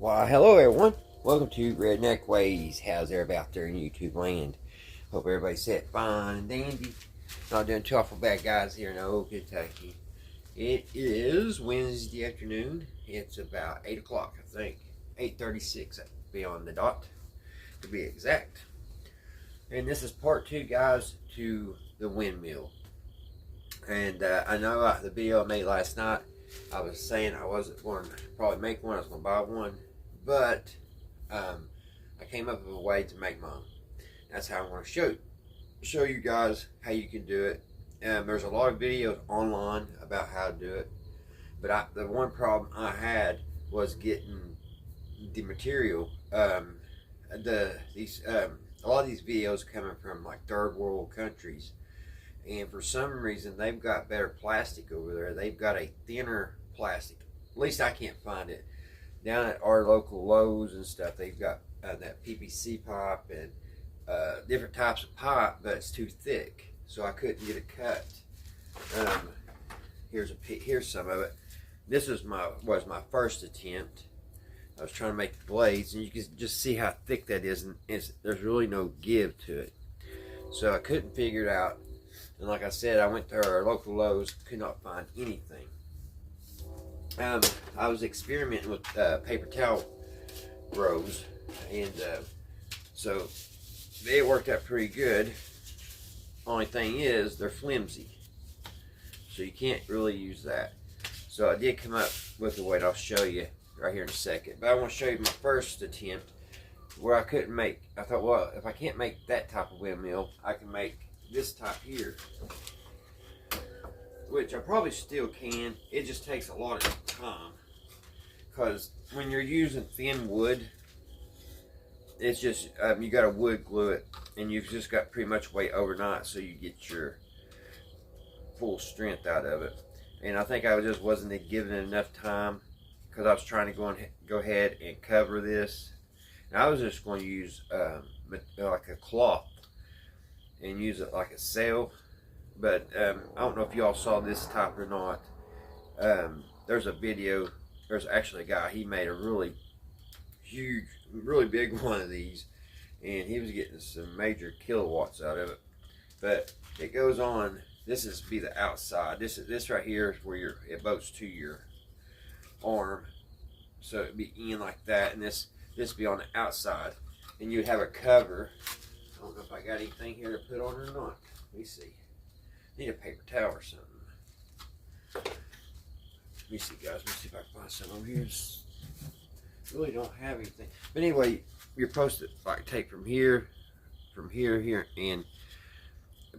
Why, hello everyone. Welcome to Redneck Ways. How's everybody out there in YouTube land? Hope everybody's set fine and dandy. Not doing too awful bad, guys, here in old Kentucky. It is Wednesday afternoon. It's about 8 o'clock, I think. 8:36 to be on the dot, to be exact. And this is part 2, guys, to the Windmill. And I know the video I made last night, I was saying I wasn't going to probably make one. I was going to buy one. But I came up with a way to make mine. That's how I want to show you guys how you can do it. There's a lot of videos online about how to do it, but the one problem I had was getting the material. A lot of these videos coming from like third world countries, and for some reason they've got better plastic over there. They've got a thinner plastic. At least I can't find it. Down at our local Lowe's and stuff, they've got that PVC pipe and different types of pipe, but it's too thick, so I couldn't get it cut. Here's some of it. This was my first attempt. I was trying to make the blades, and you can just see how thick that is, and there's really no give to it. So I couldn't figure it out, and like I said, I went to our local Lowe's, could not find anything. I was experimenting with paper towel rolls, and so they worked out pretty good. Only thing is, they're flimsy, so you can't really use that. So I did come up with a way that I'll show you right here in a second. But I want to show you my first attempt where I couldn't make. I thought, well, if I can't make that type of windmill, I can make this type here, which I probably still can. It just takes a lot of time, because when you're using thin wood, it's just you got to wood glue it, and you've just got pretty much wait overnight so you get your full strength out of it. And I think I just wasn't giving it enough time, because I was trying to go ahead and cover this, and I was just going to use like a cloth and use it like a sail. But I don't know if y'all saw this type or not. There's a video. There's actually a guy. He made a really huge, really big one of these, and he was getting some major kilowatts out of it. But it goes on. This is be the outside. This right here is where it bolts to your arm. So it'd be in like that, and this be on the outside, and you'd have a cover. I don't know if I got anything here to put on or not. Let me see. Need a paper towel or something. Let me see, guys. Let me see if I can find some over here. Really don't have anything. But anyway, you're supposed to like take from here, and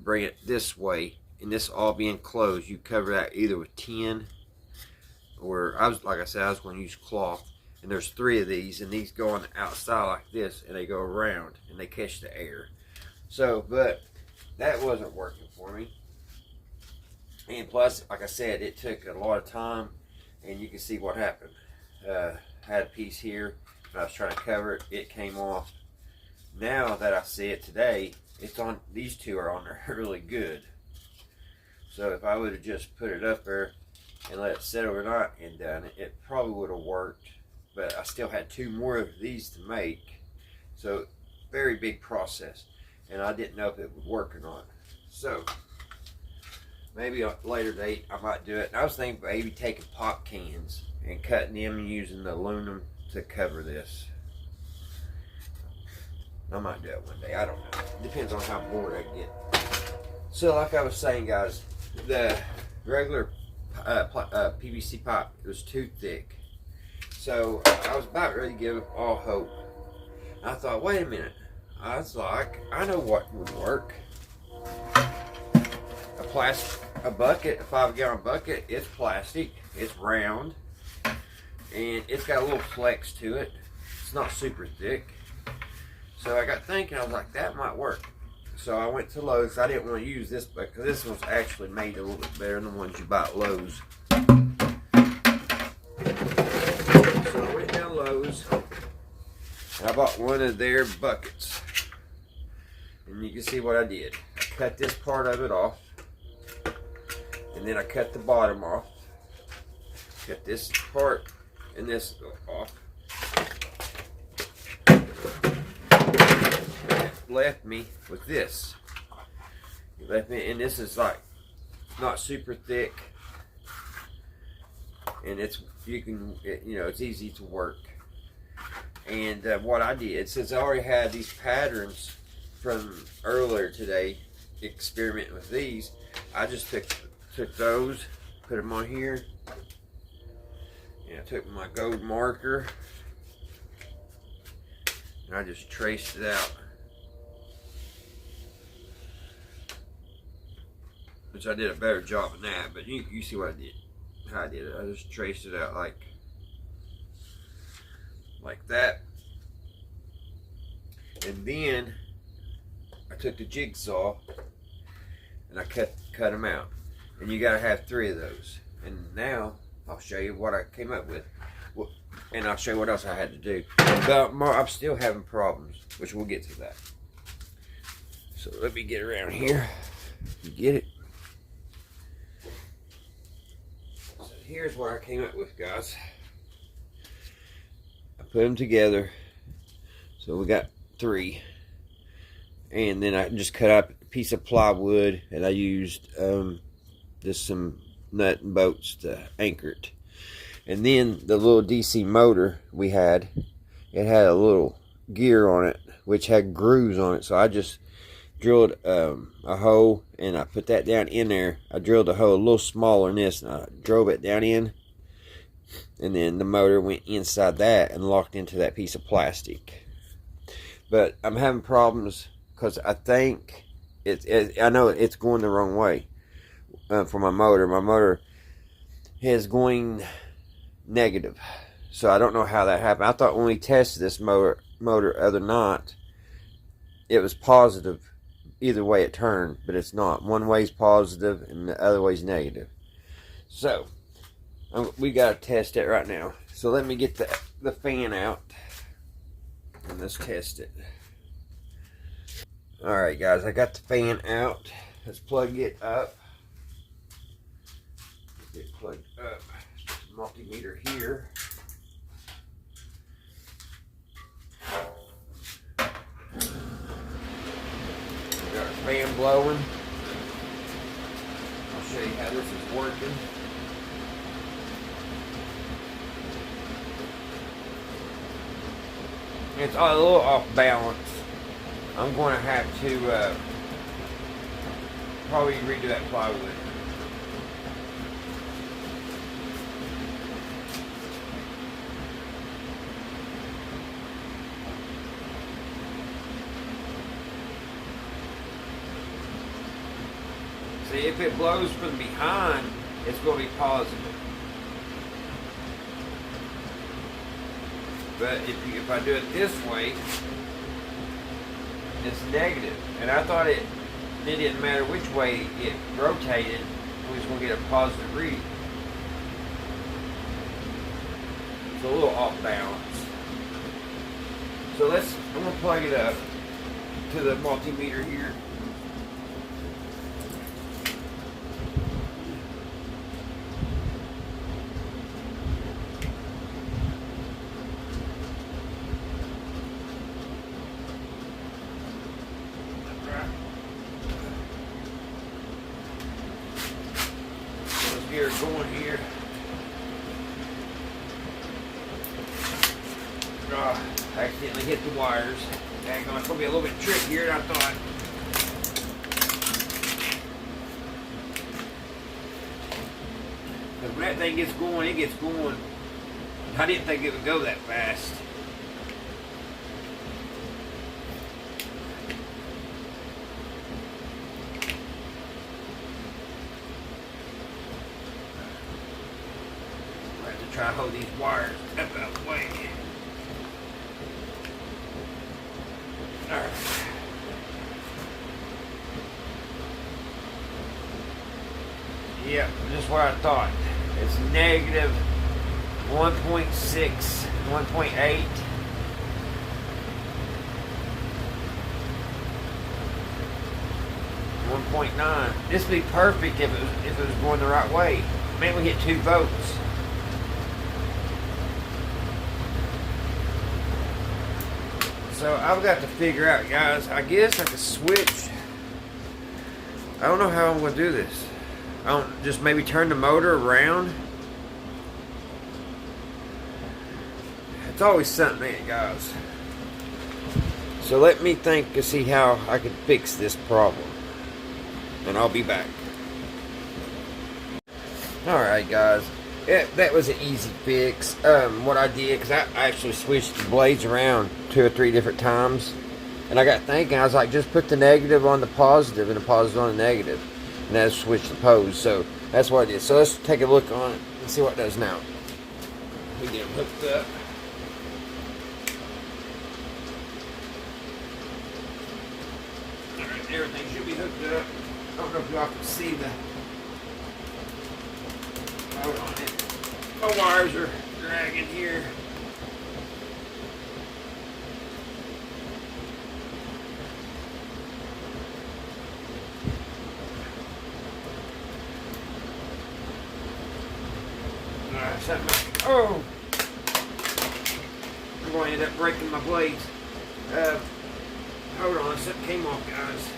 bring it this way, and this all being closed. You cover that either with tin, or like I said, I was going to use cloth. And there's 3 of these, and these go on the outside like this, and they go around, and they catch the air. So, but that wasn't working for me. And plus, like I said, it took a lot of time, and you can see what happened. I had a piece here, and I was trying to cover it. It came off. Now that I see it today, it's on. These 2 are on there really good. So if I would have just put it up there and let it sit overnight and done it, it probably would have worked. But I still had 2 more of these to make. So very big process, and I didn't know if it would work or not. So maybe a later date I might do it. And I was thinking maybe taking pop cans and cutting them and using the aluminum to cover this. I might do it one day. I don't know. Depends on how bored I get. So like I was saying, guys, the regular PVC pipe was too thick. So I was about ready to give up all hope. I thought, wait a minute. I was like, I know what would work. A bucket, a 5-gallon bucket. It's plastic. It's round, and it's got a little flex to it. It's not super thick. So I got thinking, I was like, that might work. So I went to Lowe's. I didn't want to use this bucket, because this one's actually made a little bit better than the ones you buy at Lowe's. So I went down Lowe's, and I bought one of their buckets. And you can see what I did. I cut this part of it off, and then I cut the bottom off. Cut this part and this off. left me with this. He left me, and this is like not super thick, and it's it's easy to work. And what I did, since I already had these patterns from earlier today, experimenting with these, I just took those, put them on here, and I took my gold marker and I just traced it out, which I did a better job than that, but you see what I did, how I did it. I just traced it out like that, and then I took the jigsaw and I cut them out, and you gotta have 3 of those. And now I'll show you what I came up with, and I'll show you what else I had to do. But I'm still having problems, which we'll get to that. So let me get around here. You get it? So here's what I came up with, guys. I put them together. So we got 3. And then I just cut up a piece of plywood, and I used just some nut and bolts to anchor it. And then the little DC motor we had, it had a little gear on it which had grooves on it, so I just drilled a hole and I put that down in there. I drilled a hole a little smaller than this and I drove it down in, and then the motor went inside that and locked into that piece of plastic. But I'm having problems because I think I know it's going the wrong way for my motor. My motor is going negative, so I don't know how that happened. I thought when we tested this motor other night, it was positive either way it turned, but it's not. One way's positive and the other way's negative. So we gotta test it right now. So let me get the fan out and let's test it. Alright guys, I got the fan out. Let's plug it up. Get it plugged up. Multimeter here. We got our fan blowing. I'll show you how this is working. It's a little off balance. I'm going to have to probably redo that plywood. See, if it blows from behind, it's going to be positive. But if I do it this way, it's negative. And I thought it didn't matter which way it rotated, we was going to get a positive read. It's a little off balance. So I'm going to plug it up to the multimeter here. Going here. I accidentally hit the wires. Dang on, it's going to be a little bit trickier than I thought. Because when that thing gets going, it gets going. I didn't think it would go that fast. Try to hold these wires up out of the way. Alright. Yep, just what I thought. It's negative 1.6, 1.8. .9. This would be perfect if it was going the right way. Maybe we hit 2 volts. So I've got to figure out, guys. I guess I could switch. I don't know how I'm going to do this. I don't just maybe turn the motor around. It's always something, guys. So let me think and see how I can fix this problem. And I'll be back. Alright, guys. That was an easy fix. What I did, because I actually switched the blades around 2 or 3 different times. And I got thinking, I was like, just put the negative on the positive and the positive on the negative. And then switch the pose. So that's what I did. So let's take a look on it and see what it does now. We get them hooked up. Alright, everything should be hooked up. I don't know if y'all can see the... Hold on it. My wires are dragging here. Alright, something. Oh! I'm going to end up breaking my blades. Hold on, something came off, guys.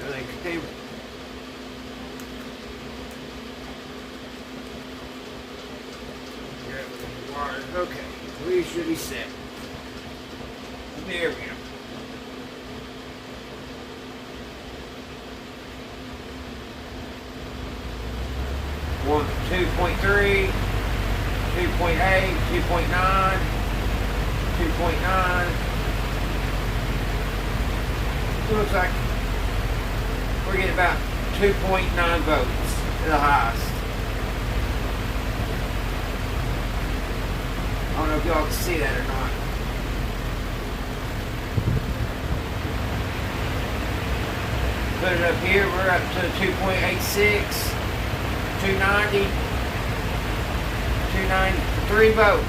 Everything came. Okay, we should be set. There we go. 2.3, 2.8, 2.9, 2.9. Looks like we're getting about 2.9 volts at the highest. I don't know if y'all can see that or not. Put it up here, we're up to 2.86, 290, 293 volts.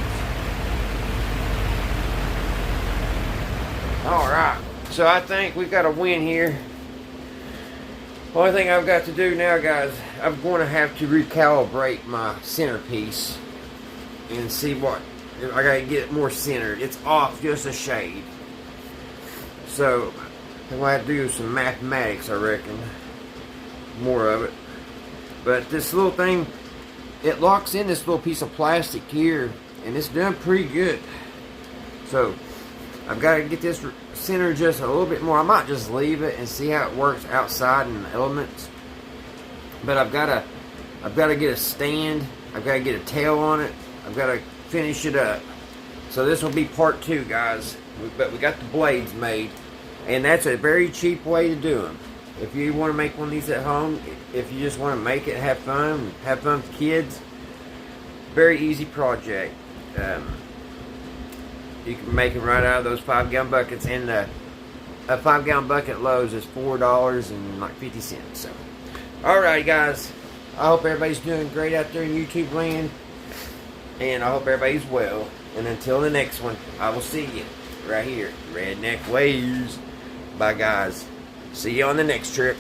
Alright, so I think we've got a win here. Only thing I've got to do now, guys, I'm going to have to recalibrate my centerpiece and see what, I got to get it more centered. It's off just a shade. So, I'm going to have to do some mathematics, I reckon. More of it. But this little thing, it locks in this little piece of plastic here, and it's done pretty good. So, I've got to get this centered just a little bit more. I might just leave it and see how it works outside in the elements. But I've got to get a stand. I've got to get a tail on it. I've got to finish it up. So this will be part 2, guys. But we got the blades made. And that's a very cheap way to do them. If you want to make one of these at home, if you just want to make it, have fun with kids, very easy project. You can make them right out of those 5-gallon buckets. And a 5-gallon bucket at Lowe's is $4.50. So, alright, guys. I hope everybody's doing great out there in YouTube land. And I hope everybody's well. And until the next one, I will see you right here. Redneck Ways. Bye, guys. See you on the next trip.